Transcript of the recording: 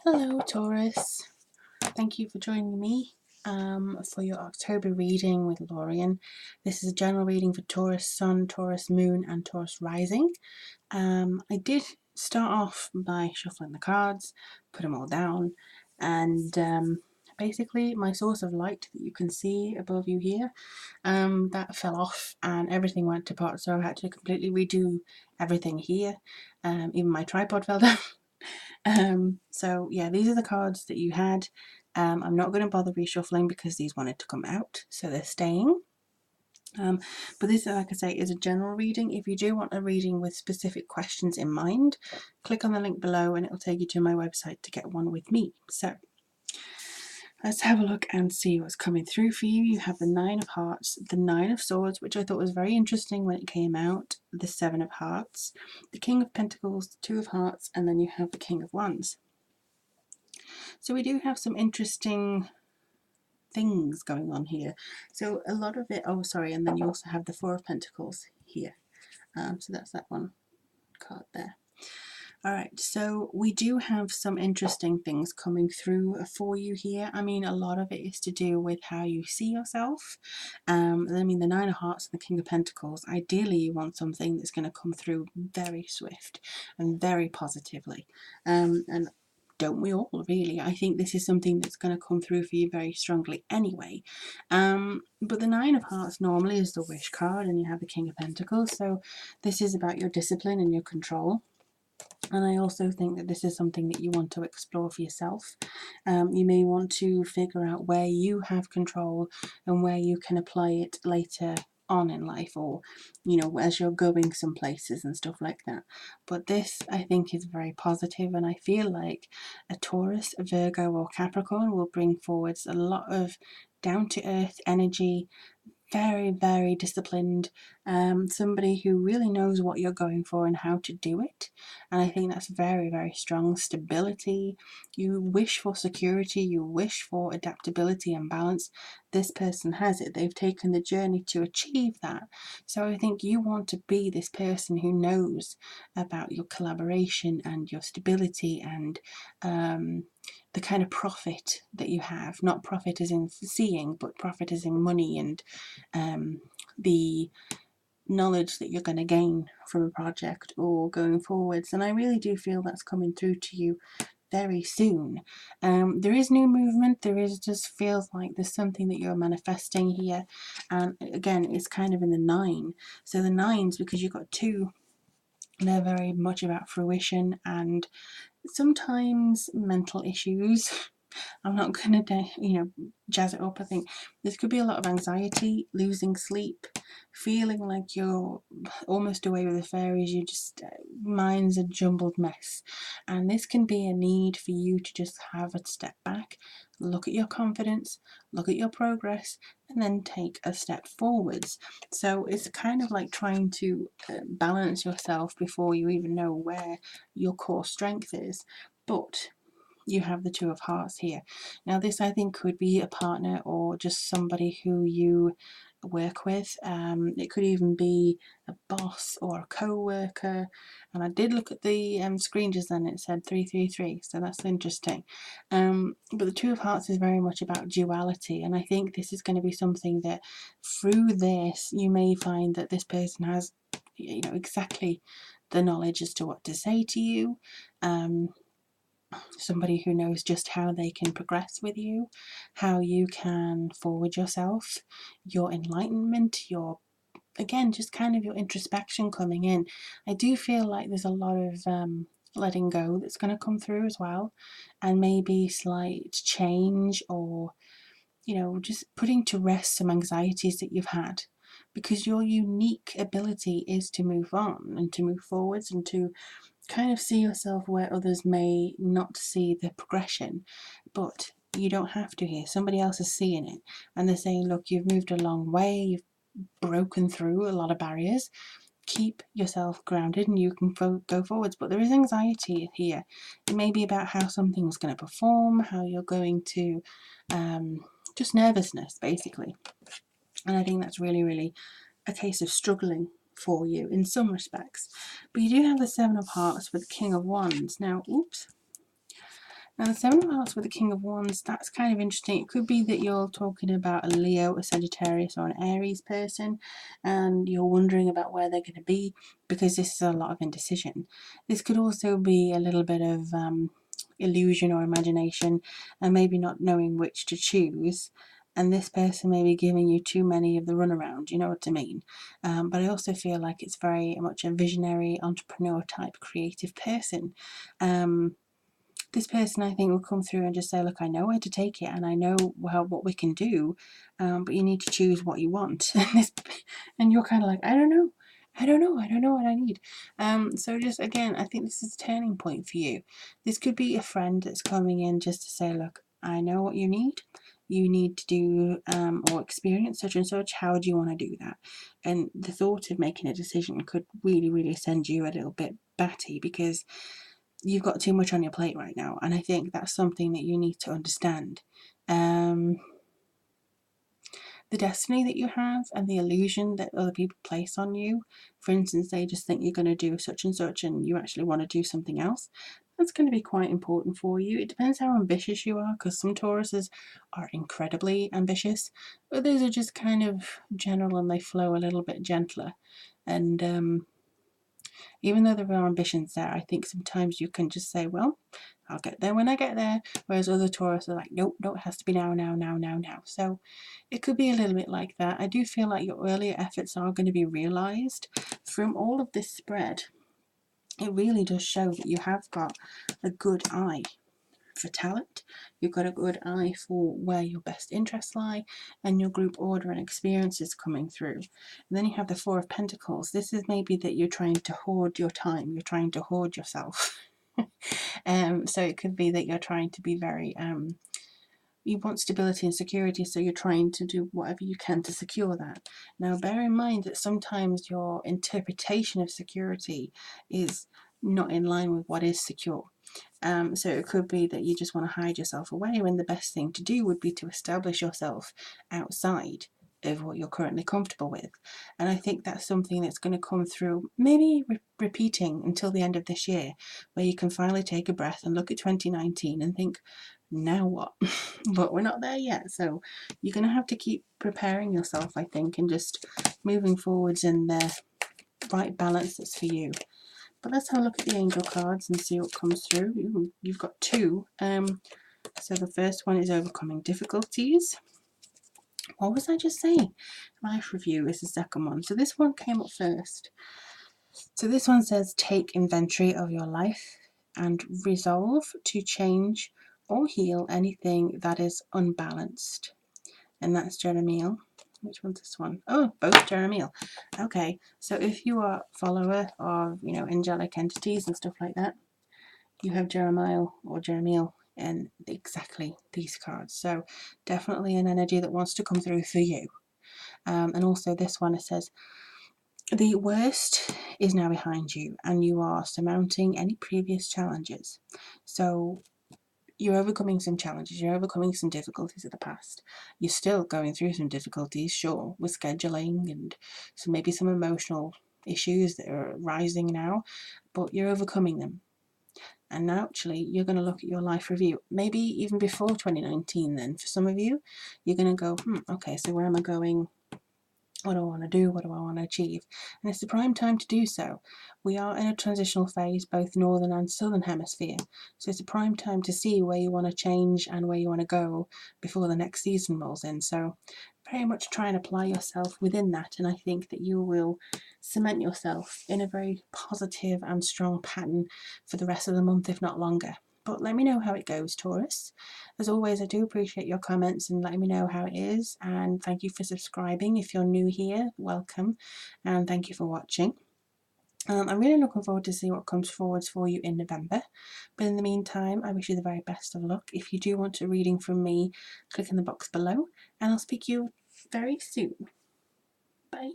Hello Taurus, thank you for joining me for your October reading with Lorian. This is a general reading for Taurus Sun, Taurus Moon and Taurus Rising. I did start off by shuffling the cards, put them all down, and basically my source of light that you can see above you here, that fell off and everything went to pot, so I had to completely redo everything here. Even my tripod fell down. So yeah, these are the cards that you had. I'm not going to bother reshuffling because these wanted to come out, so they're staying. But this, like I say, is a general reading. If you do want a reading with specific questions in mind, click on the link below and it will take you to my website to get one with me. So let's have a look and see what's coming through for you. You have the Nine of Hearts, the Nine of Swords, which I thought was very interesting when it came out, the Seven of Hearts, the King of Pentacles, the Two of Hearts, and then you have the King of Wands. So we do have some interesting things going on here. So a lot of it, oh sorry, and then you also have the Four of Pentacles here. So that's that one card there. Alright, so we do have some interesting things coming through for you here. I mean, a lot of it is to do with how you see yourself. I mean, the Nine of Hearts and the King of Pentacles, ideally you want something that's going to come through very swift and very positively. And don't we all, really? I think this is something that's going to come through for you very strongly anyway. But the Nine of Hearts normally is the wish card, and you have the King of Pentacles, so this is about your discipline and your control. And I also think that this is something that you want to explore for yourself. You may want to figure out where you have control and where you can apply it later on in life, or as you're going some places and stuff like that. But this, I think, is very positive, and I feel like a Taurus, a Virgo or Capricorn will bring forwards a lot of down-to-earth energy, very, very disciplined, somebody who really knows what you're going for and how to do it. And I think that's very, very strong. Stability, you wish for security, you wish for adaptability and balance. This person has it. They've taken the journey to achieve that. So I think you want to be this person who knows about your collaboration and your stability and the kind of profit that you have. Not profit as in seeing, but profit as in money and the knowledge that you're going to gain from a project or going forwards. And I really do feel that's coming through to you very soon. There is new movement. There is, just feels like there's something that you're manifesting here. And again, it's kind of in the nine. So the nines, because you've got two, they're very much about fruition and sometimes mental issues. I'm not going to, jazz it up. I think this could be a lot of anxiety, losing sleep, feeling like you're almost away with the fairies. You just, mind's a jumbled mess. And this can be a need for you to just have a step back, look at your confidence, look at your progress, and then take a step forwards. So it's kind of like trying to balance yourself before you even know where your core strength is. But you have the Two of Hearts here. Now this, I think, could be a partner or just somebody who you work with. It could even be a boss or a co-worker. And I did look at the screen just then, it said 333, so that's interesting. But the Two of Hearts is very much about duality, and I think this is going to be something that through this you may find that this person has exactly the knowledge as to what to say to you. Somebody who knows just how they can progress with you, how you can forward yourself, your enlightenment, your, again, just kind of your introspection coming in. I do feel like there's a lot of letting go that's going to come through as well, and maybe slight change, or just putting to rest some anxieties that you've had, because your unique ability is to move on and to move forwards and to kind of see yourself where others may not see the progression. But you don't have to here. Somebody else is seeing it and they're saying, look, you've moved a long way, you've broken through a lot of barriers, keep yourself grounded and you can go forwards. But there is anxiety here. It may be about how something's going to perform, how you're going to, just nervousness basically. And I think that's really, really a case of struggling for you in some respects. But you do have the Seven of Hearts with the King of Wands. Now, Now the Seven of Hearts with the King of Wands, that's kind of interesting. It could be that you're talking about a Leo, a Sagittarius or an Aries person, and you're wondering about where they're going to be because this is a lot of indecision. This could also be a little bit of illusion or imagination and maybe not knowing which to choose. And this person may be giving you too many of the runaround, you know what I mean? But I also feel like it's very much a visionary, entrepreneur type, creative person. This person, I think, will come through and just say, look, I know where to take it and I know what we can do, but you need to choose what you want. And you're kind of like, I don't know what I need. So just again, I think this is a turning point for you. This could be a friend that's coming in just to say, look, I know what you need. You need to do or experience such and such. How do you want to do that? And the thought of making a decision could really, really send you a little bit batty because you've got too much on your plate right now, and I think that's something that you need to understand. The destiny that you have and the illusion that other people place on you, for instance, they just think you're going to do such and such and you actually want to do something else, that's going to be quite important for you. It depends how ambitious you are, because some Tauruses are incredibly ambitious, others are just kind of general and they flow a little bit gentler. And even though there are ambitions there, I think sometimes you can just say, well, I'll get there when I get there. Whereas other Taurus are like, nope, it has to be now, now, now, now, now. So it could be a little bit like that. I do feel like your earlier efforts are going to be realised. From all of this spread, it really does show that you have got a good eye for talent. You've got a good eye for where your best interests lie, and your group order and experiences coming through. And then you have the Four of Pentacles. This is maybe that you're trying to hoard your time, you're trying to hoard yourself. So it could be that you're trying to be very you want stability and security, so you're trying to do whatever you can to secure that. Now bear in mind that sometimes your interpretation of security is not in line with what is secure. So it could be that you just want to hide yourself away when the best thing to do would be to establish yourself outside of what you're currently comfortable with. And I think that's something that's going to come through, maybe repeating until the end of this year, where you can finally take a breath and look at 2019 and think, now what? But we're not there yet, so you're going to have to keep preparing yourself, I think, and just moving forwards in the right balance that's for you. But let's have a look at the angel cards and see what comes through. Ooh, you've got two. So the first one is overcoming difficulties. What was I just saying? Life review is the second one. So this one came up first. So this one says, take inventory of your life and resolve to change or heal anything that is unbalanced. And that's Jeremiel. Which one's this one? Oh, both Jeremiel. Okay, so if you are a follower of, angelic entities and stuff like that, you have Jeremiel or Jeremiel in exactly these cards. So definitely an energy that wants to come through for you. And also this one, it says, the worst is now behind you and you are surmounting any previous challenges. So you're overcoming some challenges, you're overcoming some difficulties of the past. You're still going through some difficulties, sure, with scheduling and maybe some emotional issues that are rising now, but you're overcoming them. And now actually you're going to look at your life review, maybe even before 2019 then. For some of you, you're going to go, okay, so where am I going? What do I want to do? What do I want to achieve? And it's the prime time to do so. We are in a transitional phase, both northern and southern hemisphere. So it's a prime time to see where you want to change and where you want to go before the next season rolls in. So very much try and apply yourself within that. And I think that you will cement yourself in a very positive and strong pattern for the rest of the month, if not longer. But let me know how it goes, Taurus. As always, I do appreciate your comments and letting me know how it is. And thank you for subscribing. If you're new here, welcome. And thank you for watching. I'm really looking forward to see what comes forwards for you in November. But in the meantime, I wish you the very best of luck. If you do want a reading from me, click in the box below. And I'll speak to you very soon. Bye.